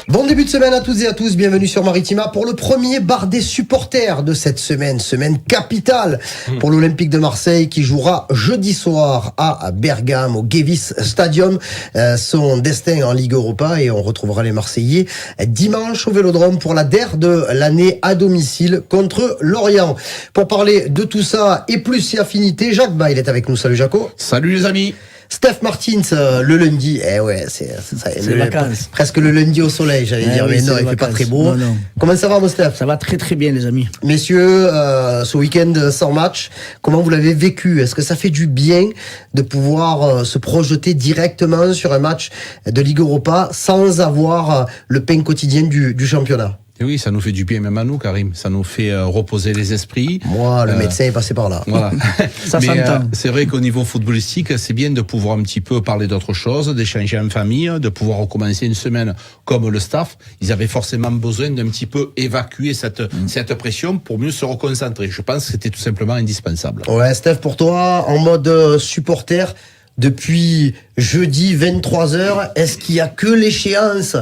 Bon début de semaine à toutes et à tous, bienvenue sur Maritima pour le premier bar des supporters de cette semaine capitale pour l'Olympique de Marseille qui jouera jeudi soir à Bergame au Gewiss Stadium son destin en Ligue Europa, et on retrouvera les Marseillais dimanche au Vélodrome pour la DER de l'année à domicile contre Lorient. Pour parler de tout ça et plus si affinité, Jacques Bail est avec nous. Salut Jaco. Salut les amis. Steph Martins, le lundi, c'est presque le lundi au soleil, j'allais dire, mais non, il fait pas très beau. Non. Comment ça va, mon Steph? Ça va très très bien, les amis. Messieurs, ce week-end sans match, comment vous l'avez vécu? Est-ce que ça fait du bien de pouvoir se projeter directement sur un match de Ligue Europa sans avoir le pain quotidien du championnat? Et oui, ça nous fait du bien même à nous, Karim. Ça nous fait reposer les esprits. Moi, le médecin est passé par là. Voilà. Ça s'entend. C'est vrai qu'au niveau footballistique, c'est bien de pouvoir un petit peu parler d'autre chose, d'échanger en famille, de pouvoir recommencer une semaine comme le staff. Ils avaient forcément besoin d'un petit peu évacuer cette pression pour mieux se reconcentrer. Je pense que c'était tout simplement indispensable. Ouais, Steph, pour toi, en mode supporter, depuis jeudi 23h, est-ce qu'il y a que l'échéance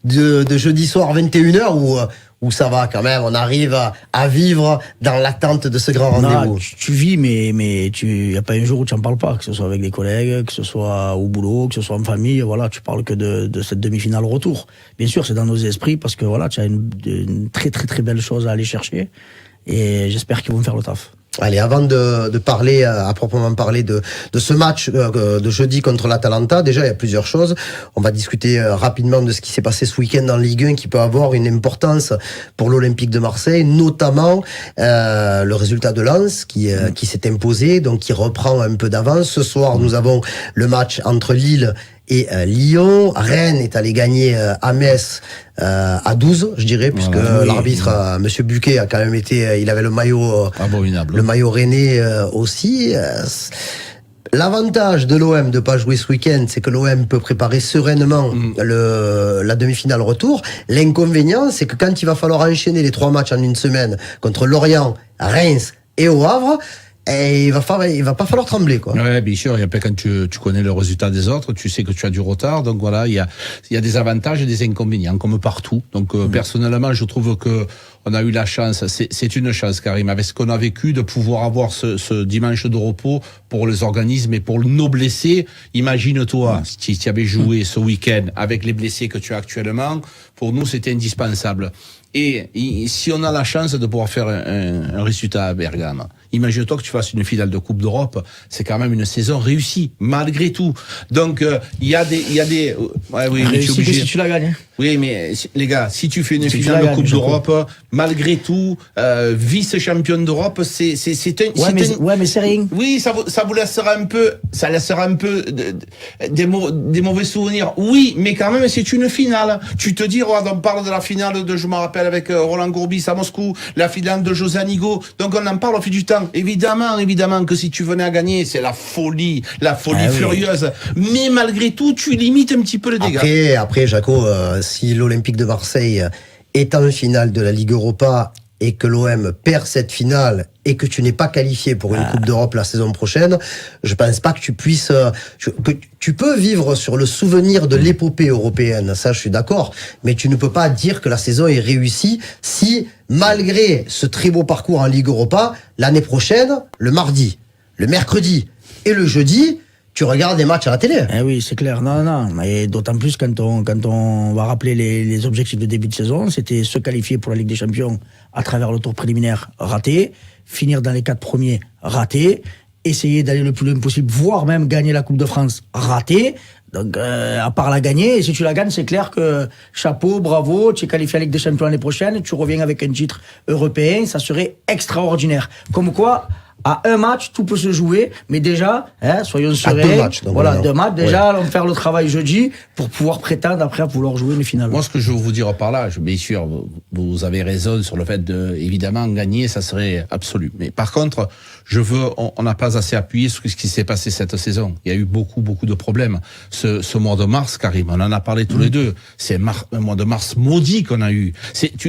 de jeudi soir 21h où ça va quand même, on arrive à vivre dans l'attente de ce grand rendez-vous? Non, tu vis, mais y a pas un jour où tu en parles pas, que ce soit avec des collègues, que ce soit au boulot, que ce soit en famille, voilà, tu parles que de cette demi-finale retour. Bien sûr, c'est dans nos esprits parce que voilà, tu as une très très très belle chose à aller chercher et j'espère qu'ils vont faire le taf. Allez, avant de parler, à proprement parler de ce match de jeudi contre l'Atalanta, déjà il y a plusieurs choses. On va discuter rapidement de ce qui s'est passé ce week-end en Ligue 1 qui peut avoir une importance pour l'Olympique de Marseille, notamment le résultat de Lens qui s'est imposé, donc qui reprend un peu d'avance. Ce soir, nous avons le match entre Lille et Lyon. Rennes est allé gagner à Metz à 12, je dirais, puisque l'arbitre, Monsieur Buquet, a quand même été, il avait le maillot, abominable. Le maillot rennais aussi. L'avantage de l'OM de pas jouer ce week-end, c'est que l'OM peut préparer sereinement la demi-finale retour. L'inconvénient, c'est que quand il va falloir enchaîner les 3 matchs en une semaine contre Lorient, Reims et au Havre, et il va pas falloir trembler, quoi. Ouais, bien sûr. Et après, quand tu connais le résultat des autres, tu sais que tu as du retard. Donc voilà, il y a des avantages et des inconvénients, comme partout. Donc personnellement, je trouve que on a eu la chance, c'est une chance, Karim, avec ce qu'on a vécu, de pouvoir avoir ce dimanche de repos pour les organismes et pour nos blessés. Imagine-toi, si tu avais joué ce week-end avec les blessés que tu as actuellement, pour nous, c'était indispensable. Et si on a la chance de pouvoir faire un résultat à Bergame, imagine-toi que tu fasses une finale de Coupe d'Europe, c'est quand même une saison réussie, malgré tout. Donc, il y a des, ouais, oui, mais tu es obligé. Si tu la gagnes. Oui, mais les gars, si tu fais une finale de Coupe d'Europe, malgré tout, vice-champion d'Europe, c'est mais c'est rien. Oui, ça vous laissera un peu, des mauvais souvenirs. Oui, mais quand même, c'est une finale. Tu te dis, regarde, on parle de la finale je me rappelle avec Roland Courbis à Moscou, la finale de José Anigo. Donc on en parle au fil du temps. Évidemment que si tu venais à gagner, c'est la folie furieuse. Oui. Mais malgré tout, tu limites un petit peu les dégâts. Après, Jaco, si l'Olympique de Marseille est en finale de la Ligue Europa et que l'OM perd cette finale et que tu n'es pas qualifié pour une Coupe d'Europe la saison prochaine, je pense pas que tu puisses... que tu peux vivre sur le souvenir de l'épopée européenne, ça je suis d'accord, mais tu ne peux pas dire que la saison est réussie si, malgré ce très beau parcours en Ligue Europa, l'année prochaine, le mardi, le mercredi et le jeudi, tu regardes des matchs à la télé. Eh oui, c'est clair. Non. Et d'autant plus quand on va rappeler les objectifs de début de saison, c'était se qualifier pour la Ligue des Champions à travers le tour préliminaire raté, finir dans les 4 premiers raté, essayer d'aller le plus loin possible, voire même gagner la Coupe de France raté. Donc, à part la gagner, et si tu la gagnes, c'est clair que chapeau, bravo, tu es qualifié à la Ligue des Champions l'année prochaine, tu reviens avec un titre européen, ça serait extraordinaire. Comme quoi, à un match, tout peut se jouer, mais déjà, soyons sereins. 2 matchs. Donc voilà, 2 matchs. Déjà, allons faire le travail jeudi pour pouvoir prétendre après à vouloir jouer une finale. Moi, ce que je veux vous dire par là, bien sûr, vous avez raison sur le fait de, évidemment, gagner, ça serait absolu. Mais par contre, on n'a pas assez appuyé sur ce qui s'est passé cette saison. Il y a eu beaucoup de problèmes. Ce mois de mars, Karim, on en a parlé tous les deux. C'est un mois de mars maudit qu'on a eu.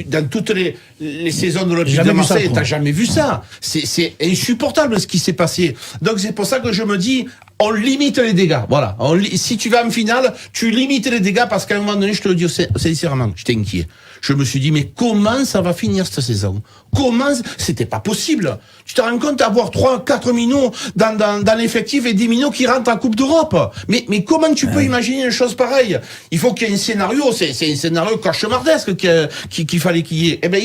Dans toutes les saisons de l'Olympique de Marseille, t'as jamais vu ça. C'est insupportable ce qui s'est passé. Donc c'est pour ça que je me dis, on limite les dégâts. Voilà. Si tu vas en finale, tu limites les dégâts parce qu'à un moment donné, je te le dis sincèrement, j'étais inquiet. Je me suis dit, mais comment ça va finir cette saison? C'était pas possible. Tu te rends compte d'avoir 3-4 minots dans l'effectif et 10 minots qui rentrent en Coupe d'Europe. Mais comment tu peux imaginer une chose pareille? Il faut qu'il y ait un scénario, c'est un scénario cauchemardesque qu'il fallait qu'il y ait. Eh ben,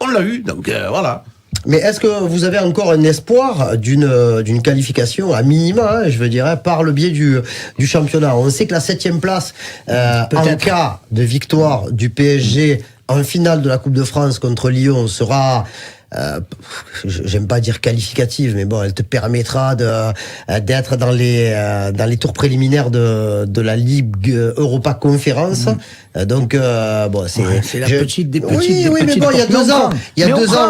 on l'a eu, donc voilà. Mais est-ce que vous avez encore un espoir d'une qualification à minima, je veux dire, par le biais du championnat? On sait que la 7e place, en cas de victoire du PSG en finale de la Coupe de France contre Lyon, sera... j'aime pas dire qualificative, mais bon, elle te permettra d'être dans les tours préliminaires de la Ligue Europa Conférence. Donc bon, c'est la petite des petites. Oui, mais bon, il y a 2 ans,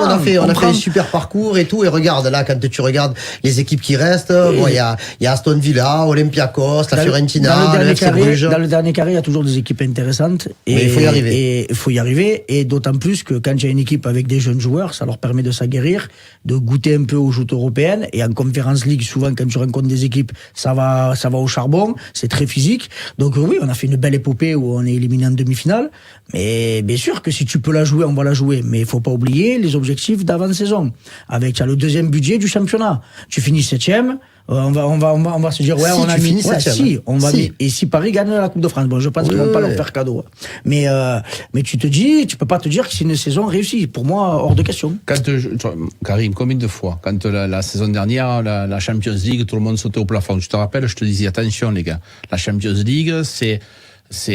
on a fait un super parcours et tout. Et regarde là, quand tu regardes les équipes qui restent, bon, il y a Aston Villa, Olympiakos, la Fiorentina, le FC Bruges. Dans le dernier carré, il y a toujours des équipes intéressantes. Mais il faut y arriver. Et il faut y arriver. Et d'autant plus que quand il y a une équipe avec des jeunes joueurs, ça leur permet de s'aguerrir, de goûter un peu aux joutes européennes. Et en Conference League, souvent, quand tu rencontres des équipes, ça va au charbon. C'est très physique. Donc oui, on a fait une belle épopée où on est éliminé en demi-finale. Mais bien sûr que si tu peux la jouer, on va la jouer. Mais il faut pas oublier les objectifs d'avant-saison. Avec le 2e budget du championnat. Tu finis 7e. On va se dire, ouais, si on a mis, et si Paris gagne la Coupe de France, bon, je pense qu'ils vont pas leur faire cadeau. Mais tu peux pas te dire que c'est une saison réussie. Pour moi, hors de question. Karim, combien de fois, quand la saison dernière, la Champions League, tout le monde sautait au plafond. Je te rappelle, je te disais, attention, les gars. La Champions League, c'est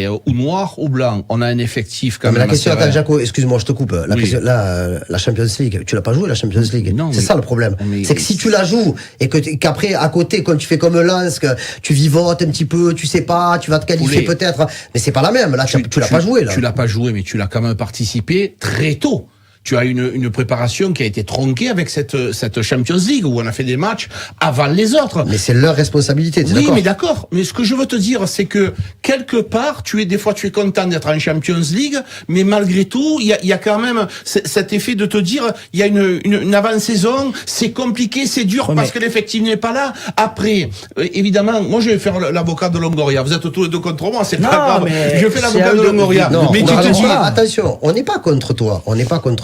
ou noir ou blanc. On a un effectif quand même. La question, attends, Jaco, excuse-moi, je te coupe. La Champions League, tu l'as pas joué, la Champions League. Non, c'est ça le problème. C'est que si tu la joues et qu'après, à côté, quand tu fais comme Lens, que tu vivotes un petit peu, tu sais pas, tu vas te qualifier peut-être, mais c'est pas la même. Là, tu l'as pas joué, là. Tu l'as pas joué, mais tu l'as quand même participé très tôt. Tu as une préparation qui a été tronquée avec cette Champions League où on a fait des matchs avant les autres. Mais c'est leur responsabilité, oui, d'accord. Mais d'accord. Mais ce que je veux te dire, c'est que quelque part, des fois tu es content d'être en Champions League, mais malgré tout, il y a quand même cet effet de te dire, il y a une avant-saison, c'est compliqué, c'est dur parce que l'effectif n'est pas là. Après, évidemment, moi je vais faire l'avocat de Longoria. Vous êtes tous les deux contre moi, c'est pas grave. Je fais l'avocat de Longoria. Mais tu te dis, attention, on n'est pas contre toi.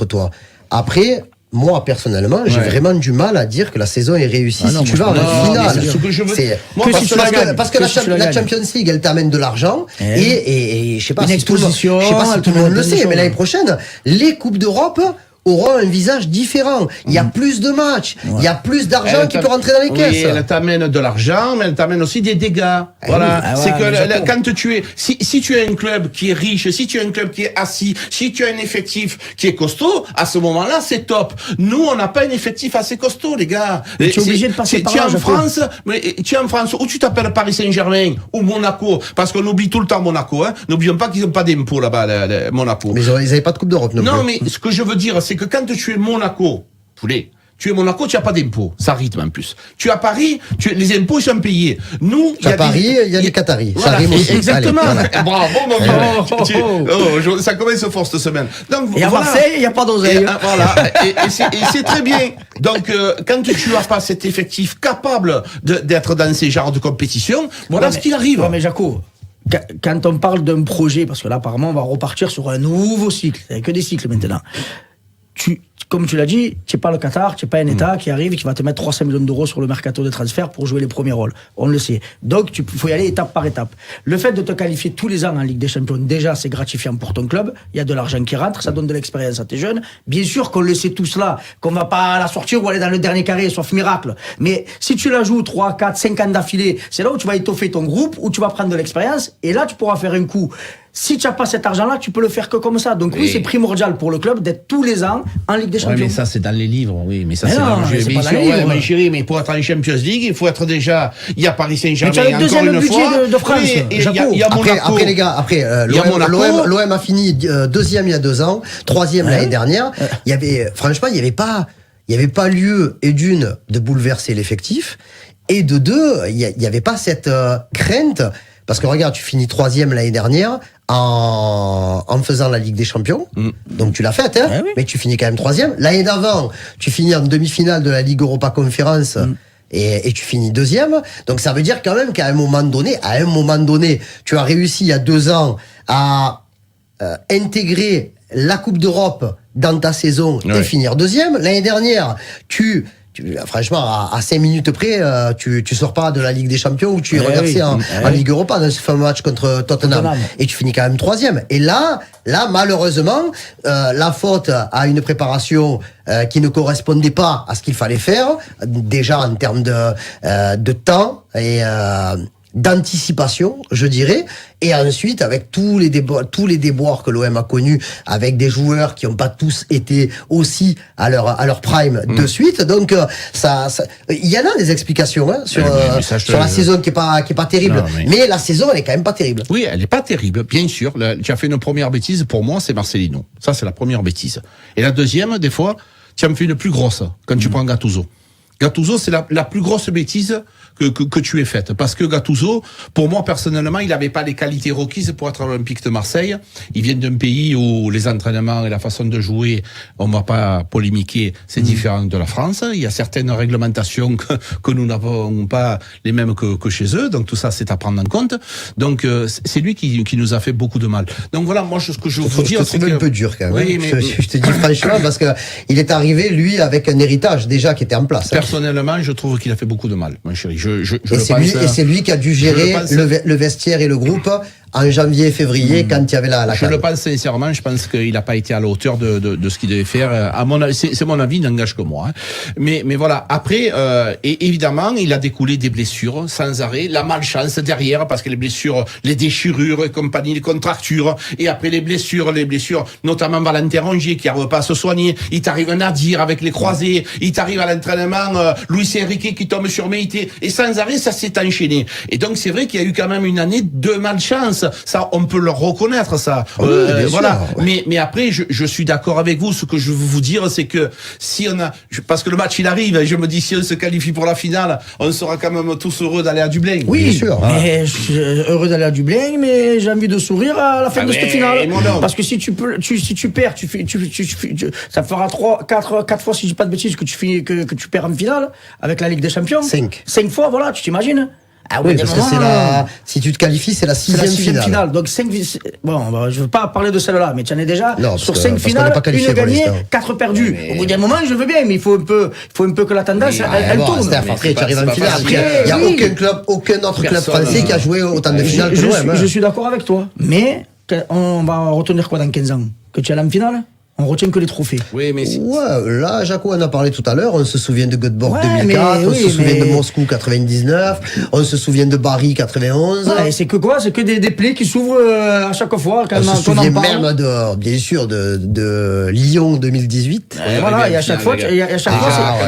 toi. Après, moi, personnellement, j'ai vraiment du mal à dire que la saison est réussie si tu vas en finale. Ce que je veux... Parce que la Champions League, elle t'amène de l'argent et je sais pas si tout le monde le sait, mais l'année prochaine, les Coupes d'Europe auront un visage différent. Il y a plus de matchs, il y a plus d'argent qui peut rentrer dans les caisses. Elle t'amène de l'argent, mais elle t'amène aussi des dégâts. Voilà. C'est que quand tu es, si tu as un club qui est riche, si tu as un club qui est assis, si tu as un effectif qui est costaud, à ce moment-là, c'est top. Nous, on n'a pas un effectif assez costaud, les gars. Tu es obligé de passer par là. Tu es en France, où tu t'appelles Paris Saint-Germain, ou Monaco, parce qu'on oublie tout le temps Monaco, hein. N'oublions pas qu'ils n'ont pas d'impôts là-bas, Monaco. Mais ils n'avaient pas de Coupe d'Europe, non, mais ce que je veux dire, c'est que quand tu es Monaco, tu es Monaco, tu n'as pas d'impôts. Ça rythme en plus. Tu es à Paris, les impôts sont payés. Nous, à Paris, il y a les Qataris. Voilà, ça rime aussi. Exactement. Allez, voilà. Bravo, ça commence fort cette semaine. Donc, et à Marseille, il n'y a pas d'oseille. Voilà. Et c'est très bien. Donc, quand tu n'as pas cet effectif capable d'être dans ces genres de compétition, voilà ce qu'il arrive. Non, mais Jaco, quand on parle d'un projet, parce que là, apparemment, on va repartir sur un nouveau cycle. Il n'y a que des cycles maintenant. Comme tu l'as dit, tu n'es pas le Qatar, tu n'es pas un État qui arrive et qui va te mettre 300 millions d'euros sur le mercato de transfert pour jouer les premiers rôles. On le sait. Donc, il faut y aller étape par étape. Le fait de te qualifier tous les ans en Ligue des Champions, déjà, c'est gratifiant pour ton club. Il y a de l'argent qui rentre, ça donne de l'expérience à tes jeunes. Bien sûr qu'on le sait tous là, qu'on va pas la sortir ou aller dans le dernier carré, sauf miracle. Mais si tu la joues 3, 4, 5 ans d'affilée, c'est là où tu vas étoffer ton groupe, où tu vas prendre de l'expérience, et là, tu pourras faire un coup. Si tu n'as pas cet argent-là, tu peux le faire que comme ça. Donc oui, c'est primordial pour le club d'être tous les ans en Ligue des Champions. Oui, mais ça, c'est dans les livres, oui. Mais ça, c'est dans le jeu. Bien sûr, mais chérie, mais pour être en Champions League, il faut être déjà... Il y a Paris Saint-Germain, encore une fois. Tu as le deuxième budget de France. Il y a Monaco. Après, les gars, l'OM a fini deuxième il y a 2 ans, troisième l'année dernière. Franchement, il n'y avait pas lieu, et d'une, de bouleverser l'effectif, et de deux, il n'y avait pas cette crainte. Parce que regarde, tu finis 3e l'année dernière en faisant la Ligue des Champions. Donc tu l'as faite, hein, mais tu finis quand même 3e. L'année d'avant, tu finis en demi-finale de la Ligue Europa Conférence. et tu finis deuxième. Donc ça veut dire quand même qu'à un moment donné, tu as réussi il y a 2 ans à intégrer la Coupe d'Europe dans ta saison et finir deuxième. L'année dernière, franchement, à 5 minutes près, tu sors pas de la Ligue des Champions où tu es reversé en Ligue Europa dans ce fameux match contre Tottenham. Et tu finis quand même troisième. Et là, malheureusement, la faute à une préparation qui ne correspondait pas à ce qu'il fallait faire, déjà en termes de temps et d'anticipation, je dirais, et ensuite avec tous les déboires que l'OM a connus, avec des joueurs qui n'ont pas tous été aussi à leur prime de suite. Donc il y en a des explications sur la saison qui est pas terrible, mais la saison elle est quand même pas terrible. Oui, elle est pas terrible, bien sûr. Tu as fait une première bêtise pour moi, c'est Marcelino. Ça c'est la première bêtise. Et la deuxième, des fois, tu en fais une plus grosse quand tu prends Gattuso. Gattuso, c'est la plus grosse bêtise que tu aies faite. Parce que Gattuso, pour moi, personnellement, il n'avait pas les qualités requises pour être à l'Olympique de Marseille. Il vient d'un pays où les entraînements et la façon de jouer, on va pas polémiquer, c'est différent de la France. Il y a certaines réglementations que nous n'avons pas les mêmes que chez eux. Donc tout ça, c'est à prendre en compte. Donc c'est lui qui nous a fait beaucoup de mal. Donc voilà, moi, ce que je veux vous dire, c'est que... un peu dur quand même. Oui, mais... je te dis franchement, parce que il est arrivé, lui, avec un héritage déjà qui était en place. Personnellement, je trouve qu'il a fait beaucoup de mal, mon chéri. Et c'est lui qui a dû gérer le vestiaire et le groupe en janvier et février quand il y avait la Je le pense sincèrement, je pense qu'il n'a pas été à la hauteur de ce qu'il devait faire. À mon avis, c'est mon avis, il n'engage que moi. Hein. Mais voilà, après, et évidemment, il a découlé des blessures sans arrêt, la malchance derrière, parce que les blessures, les déchirures et compagnie, les contractures, et après les blessures, notamment Valentin Rongier qui n'arrive pas à se soigner, il t'arrive un Nadir avec les croisés, il t'arrive à l'entraînement, Luis Enrique qui tombe sur Meïté, et sans arrêt, ça s'est enchaîné. Et donc, c'est vrai qu'il y a eu quand même une année de malchance. Ça, on peut le reconnaître, ça. Voilà. Sûr, ouais. Mais après, je suis d'accord avec vous. Ce que je veux vous dire, c'est que si on a, parce que le match il arrive, je me dis si on se qualifie pour la finale, on sera quand même tous heureux d'aller à Dublin. Oui, bien sûr. Mais je suis heureux d'aller à Dublin, mais j'ai envie de sourire à la fin de cette finale. Parce que si tu perds, ça fera 4 fois, si je dis pas de bêtises, que tu perds en finale avec la Ligue des Champions. 5 fois, voilà, tu t'imagines. Ah oui, parce que si tu te qualifies, c'est la sixième finale. Donc 5, bon, je veux pas parler de celle-là, mais tu en es déjà sur 5 finales, une gagnée, 4 perdues. Au bout d'un moment, je veux bien, mais il faut un peu que la tendance, elle tourne. Après, tu arrives en finale. Il y a aucun autre club français qui a joué autant de finales que l'OM. Je suis d'accord avec toi. Mais, on va retenir quoi dans 15 ans? Que tu es allé en finale? On retient que les trophées. Oui, mais là, Jaco en a parlé tout à l'heure. On se souvient de Göteborg 2004, on se souvient de Moscou 99, on se souvient de Bari 91. Et c'est que quoi? C'est que des plaies qui s'ouvrent à chaque fois. On se souvient même bien sûr, de Lyon 2018. Voilà, et à chaque fois,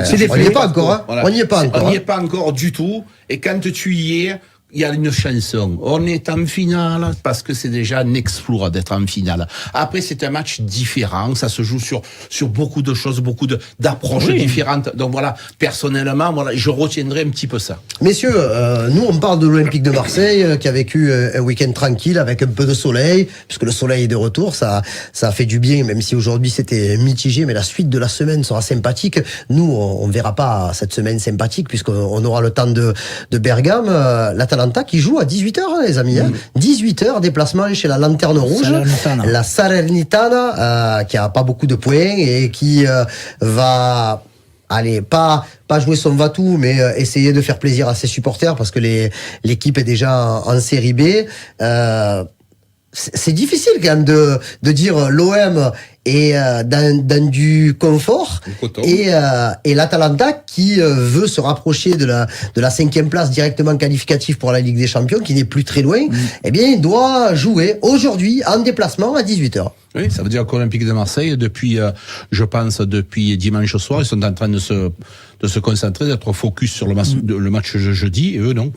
c'est des plaies. On n'y est pas encore, hein. Voilà. On n'y est pas encore. On n'y est pas encore du tout. Et quand tu y es, il y a une chanson. On est en finale parce que c'est déjà un exploit d'être en finale. Après, c'est un match différent. Ça se joue sur beaucoup de choses, beaucoup d'approches différentes. Donc voilà, personnellement, je retiendrai un petit peu ça. Messieurs, nous, on parle de l'Olympique de Marseille qui a vécu un week-end tranquille avec un peu de soleil, puisque le soleil est de retour. Ça a fait du bien, même si aujourd'hui c'était mitigé, mais la suite de la semaine sera sympathique. Nous, on verra pas cette semaine sympathique puisqu'on aura le temps de Bergame. L'Atalanta qui joue à 18h, hein, les amis. 18h, déplacement chez la Lanterne Rouge. La Salernitana, qui a pas beaucoup de points et qui va... Allez, pas jouer son va-tout, mais essayer de faire plaisir à ses supporters parce que l'équipe est déjà en série B. C'est difficile quand même de dire l'OM est dans du confort et l'Atalanta qui veut se rapprocher de la 5e place directement qualificative pour la Ligue des Champions, qui n'est plus très loin. Eh bien, il doit jouer aujourd'hui en déplacement à 18h. Oui, ça veut dire qu'Olympique de Marseille, depuis dimanche soir, ils sont en train de se concentrer, d'être focus sur le match de jeudi, et eux non.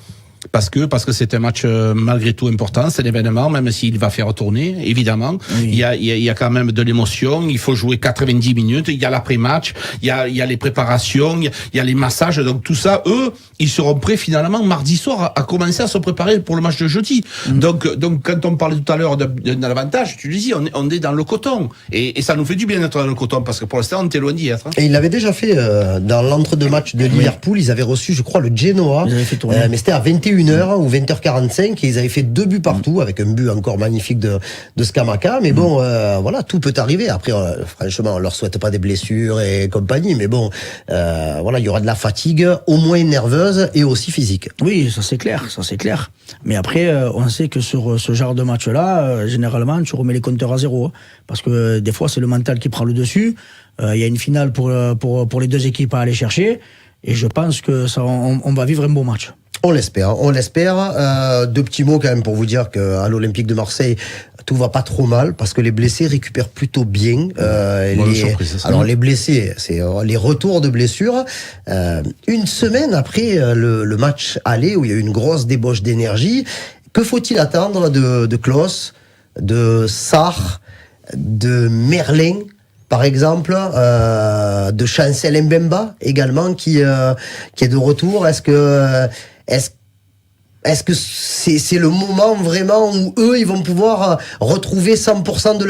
Parce que c'est un match malgré tout important, c'est l'événement, même s'il va faire tourner, évidemment. Oui. Il y a quand même de l'émotion, il faut jouer 90 minutes, il y a l'après-match, il y a les préparations, il y a les massages, donc tout ça, eux, ils seront prêts finalement mardi soir à commencer à se préparer pour le match de jeudi. Donc quand on parlait tout à l'heure d'un avantage, tu le dis, on est dans le coton. Et ça nous fait du bien d'être dans le coton, parce que pour l'instant, on est loin d'y être. Et il l'avait déjà fait dans l'entre-deux matchs de Liverpool, ils avaient reçu, je crois, le Genoa, mais c'était à 21h ou 20h45 et ils avaient fait 2 buts partout avec un but encore magnifique de Scamacca, mais bon, voilà, tout peut arriver. Après, franchement, on leur souhaite pas des blessures et compagnie, mais bon, voilà, il y aura de la fatigue, au moins nerveuse et aussi physique. Oui, ça c'est clair. Mais après, on sait que sur ce genre de match-là, généralement, tu remets les compteurs à zéro, hein, parce que des fois, c'est le mental qui prend le dessus. Il y a une finale pour les deux équipes à aller chercher, et je pense que ça, on va vivre un beau match. On l'espère. 2 petits mots quand même pour vous dire qu'à l'Olympique de Marseille, tout va pas trop mal parce que les blessés récupèrent plutôt bien. Les blessés, c'est les retours de blessures. Une semaine après le match aller où il y a eu une grosse débauche d'énergie, que faut-il attendre de Klose, de Sarr, de Merlin? Par exemple, de Chancel Mbemba également qui est de retour. Est-ce que c'est le moment vraiment où eux ils vont pouvoir retrouver 100% de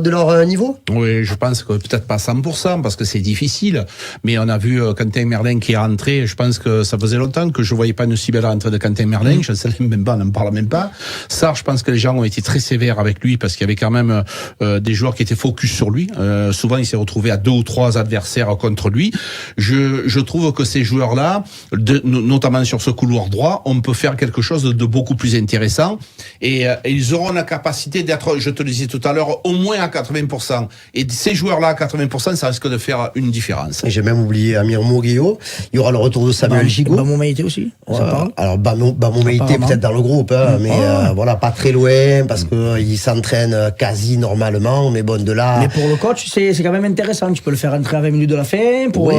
leur niveau? Oui, je pense que peut-être pas 100% parce que c'est difficile, mais on a vu Quentin Merlin qui est rentré. Je pense que ça faisait longtemps que je voyais pas une si belle rentrée de Quentin Merlin. Je ne sais même pas, on n'en parle même pas. Ça, je pense que les gens ont été très sévères avec lui parce qu'il y avait quand même des joueurs qui étaient focus sur lui. Souvent, il s'est retrouvé à 2 ou 3 adversaires contre lui. Je trouve que ces joueurs-là, notamment sur ce couloir droit, on peut faire quelque chose de beaucoup plus intéressant et ils auront la capacité d'être, je te le disais tout à l'heure, au moins à 80%. Et ces joueurs-là à 80%, ça risque de faire une différence. Et j'ai même oublié Amir Murillo. Il y aura le retour de Samuel Gigot. Bamou Meïté aussi. Ça parle. Alors Bamou Meïté peut-être dans le groupe, mais voilà, pas très loin parce que il s'entraîne quasi normalement, mais bon de là. Mais pour le coach, c'est quand même intéressant. Tu peux le faire entrer à 20 minutes de la fin. Pour,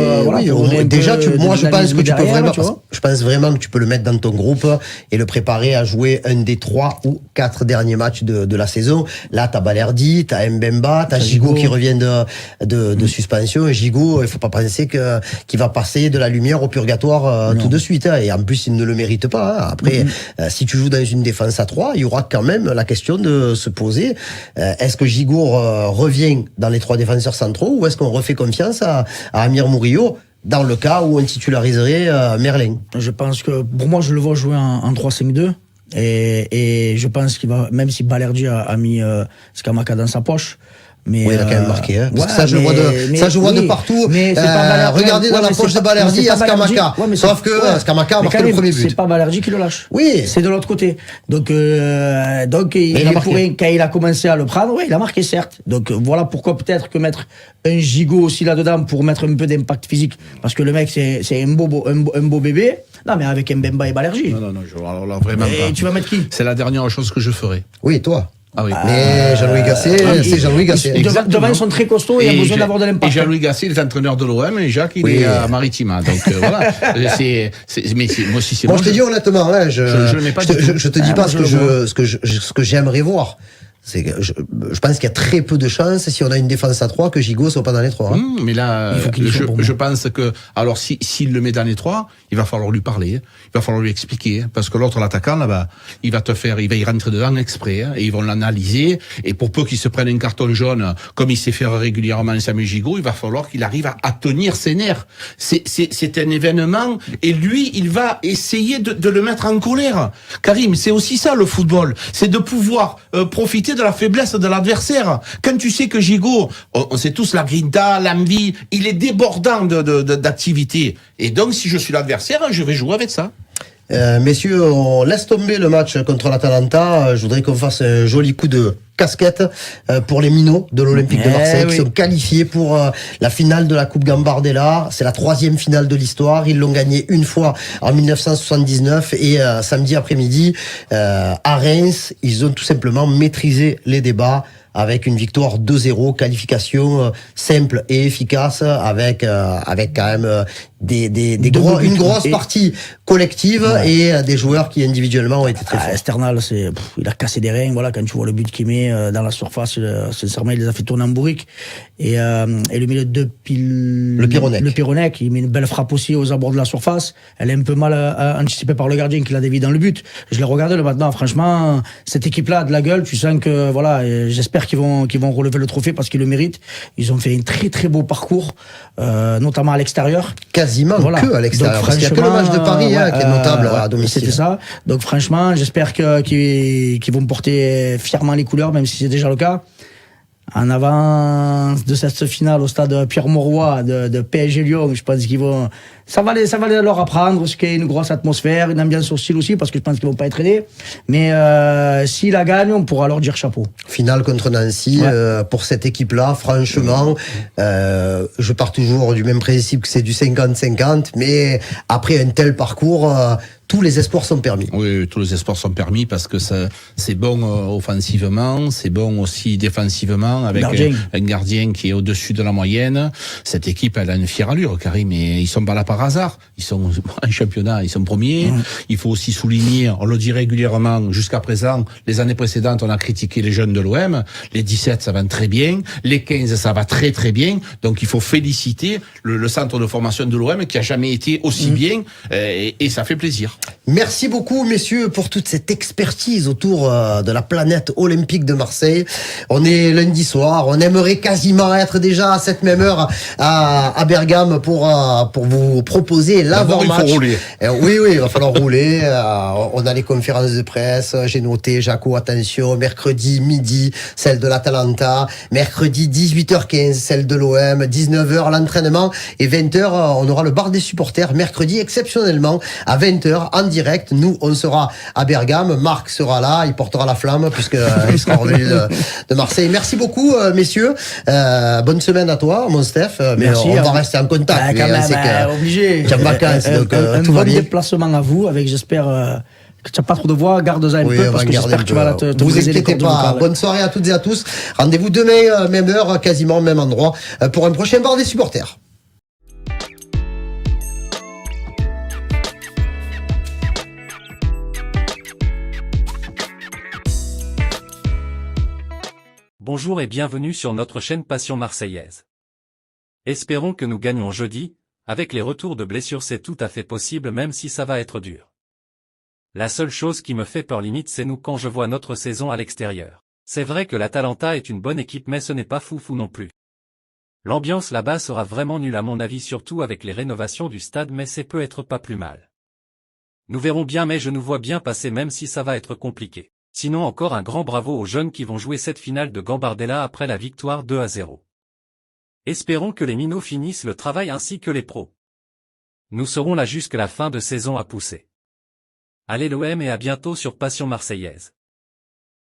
déjà, moi je pense que tu peux vraiment. Je pense vraiment que tu peux le mettre dans ton groupe et le préparer à jouer un des 3 ou 4 derniers matchs de la saison. Là, t'as Balerdi, t'as Mbemba, t'as Gigot qui revient de suspension. Et Gigot, il faut pas penser qu'il va passer de la lumière au purgatoire tout de suite. Hein. Et en plus, il ne le mérite pas. Hein. Après, si tu joues dans une défense à 3, il y aura quand même la question de se poser. Est-ce que Gigot revient dans les 3 défenseurs centraux ou est-ce qu'on refait confiance à Amir Murillo dans le cas où on titulariserait Merlin? Je pense que, pour moi, je le vois jouer en 3-5-2. Et je pense qu'il va, même si Balerdi a mis Scamacca dans sa poche. Mais oui, il a quand même marqué. Hein. Parce que ça, je vois de partout. Mais regardez dans la poche de Balerdi à Scamacca. Sauf que Scamacca a marqué le premier but. C'est pas Balerdi qui le lâche. Oui. C'est de l'autre côté. Donc quand il a commencé à le prendre, il a marqué, certes. Donc voilà pourquoi peut-être que mettre un Gigot aussi là-dedans pour mettre un peu d'impact physique. Parce que le mec, c'est un beau bébé. Non, mais avec Mbemba et Balerdi. Non, alors là, vraiment pas. Et tu vas mettre qui? C'est la dernière chose que je ferai. Oui, toi. Ah oui. Mais Jean-Louis Gasset, c'est Jean-Louis Gasset. Devant, ils sont très costauds et il y a besoin d'avoir de l'impact. Et Jean-Louis Gasset, il est entraîneur de l'OM et Jacques, il est à Maritima. Donc voilà. Moi aussi, c'est bon. Moi, je te dis honnêtement, hein, je te dis pas ce que j'aimerais voir. C'est que je pense qu'il y a très peu de chances, si on a une défense à 3, que Gigot soit pas dans les 3. Hein. Mais là, je pense que, alors s'il le met dans les 3, il va falloir lui parler, il va falloir lui expliquer, parce que l'autre, l'attaquant, là-bas, il va y rentrer dedans exprès, et ils vont l'analyser, et pour peu qu'il se prenne un carton jaune, comme il sait faire régulièrement Samuel Gigot, il va falloir qu'il arrive à tenir ses nerfs. C'est un événement, et lui, il va essayer de le mettre en colère. Karim, c'est aussi ça, le football. C'est de pouvoir profiter de la faiblesse de l'adversaire. Quand tu sais que Gigot, on sait tous la grinta, l'envie, il est débordant d'activité. Et donc, si je suis l'adversaire, je vais jouer avec ça. Messieurs, on laisse tomber le match contre l'Atalanta. Je voudrais qu'on fasse un joli coup de casquette pour les minots de l'Olympique de Marseille qui sont qualifiés pour la finale de la Coupe Gambardella. C'est la 3e finale de l'histoire. Ils l'ont gagnée une fois en 1979 et samedi après-midi à Reims, ils ont tout simplement maîtrisé les débats avec une victoire 2-0, qualification simple et efficace, avec quand même une grosse partie collective et des joueurs qui individuellement ont été très forts. Sternal, il a cassé des reins, voilà, quand tu vois le but qu'il met dans la surface, sincèrement, il les a fait tourner en bourrique. Et le milieu de le Pironec, il met une belle frappe aussi aux abords de la surface. Elle est un peu mal anticipée par le gardien qui l'a dévié dans le but. Je l'ai regardé le maintenant, franchement, cette équipe-là a de la gueule, tu sens que, voilà, j'espère qu'ils vont relever le trophée parce qu'ils le méritent. Ils ont fait un très très beau parcours, notamment à l'extérieur. Quasiment que à l'extérieur, parce qu'il n'y a que le match de Paris qui est notable à domicile. C'était ça. Donc franchement, j'espère qu'ils vont porter fièrement les couleurs, même si c'est déjà le cas. En avance de cette finale au stade Pierre-Mauroy de PSG Lyon, je pense qu'ils vont, ça va leur apprendre ce qu'est une grosse atmosphère, une ambiance hostile aussi, parce que je pense qu'ils vont pas être aidés. Mais s'ils la gagnent, on pourra leur dire chapeau. Finale contre Nancy, pour cette équipe-là, franchement, je pars toujours du même principe que c'est du 50-50, mais après un tel parcours, tous les espoirs sont permis. Oui, tous les espoirs sont permis parce que c'est bon offensivement, c'est bon aussi défensivement avec un gardien qui est au-dessus de la moyenne. Cette équipe, elle a une fière allure, Karim, et ils sont pas là par hasard. Ils sont en championnat, ils sont premiers. Il faut aussi souligner, on le dit régulièrement, jusqu'à présent, les années précédentes, on a critiqué les jeunes de l'OM. Les 17, ça va très bien. Les 15, ça va très très bien. Donc il faut féliciter le centre de formation de l'OM qui a jamais été aussi bien et ça fait plaisir. Merci beaucoup, messieurs, pour toute cette expertise autour de la planète olympique de Marseille. On est lundi soir, on aimerait quasiment être déjà à cette même heure à Bergame pour vous proposer l'avant-match. Il faut rouler. Oui, il va falloir rouler. On a les conférences de presse. J'ai noté, Jaco, attention, mercredi midi, celle de l'Atalanta. Mercredi 18h15, celle de l'OM. 19h, l'entraînement. Et 20h, on aura le bar des supporters. Mercredi, exceptionnellement, à 20h, en direct. Nous, on sera à Bergame. Marc sera là. Il portera la flamme puisque il sera revenu de Marseille. Merci beaucoup, messieurs. Bonne semaine à toi, mon Steph. Mais merci, on va rester en contact. Quand même, obligé. Tu as vacances, donc tout va bon bien. Déplacement à vous, avec j'espère que tu n'as pas trop de voix, garde-en un peu, parce que j'espère que tu vas te vous briser les inquiétez cordes pas. vocales. Bonne soirée à toutes et à tous. Rendez-vous demain, même heure, quasiment même endroit, pour un prochain bar des supporters. Bonjour et bienvenue sur notre chaîne Passion Marseillaise. Espérons que nous gagnons jeudi, avec les retours de blessures c'est tout à fait possible même si ça va être dur. La seule chose qui me fait peur limite c'est nous quand je vois notre saison à l'extérieur. C'est vrai que l'Atalanta est une bonne équipe mais ce n'est pas foufou non plus. L'ambiance là-bas sera vraiment nulle à mon avis surtout avec les rénovations du stade mais c'est peut être pas plus mal. Nous verrons bien mais je nous vois bien passer même si ça va être compliqué. Sinon encore un grand bravo aux jeunes qui vont jouer cette finale de Gambardella après la victoire 2-0. Espérons que les minots finissent le travail ainsi que les pros. Nous serons là jusqu'à la fin de saison à pousser. Allez l'OM et à bientôt sur Passion Marseillaise.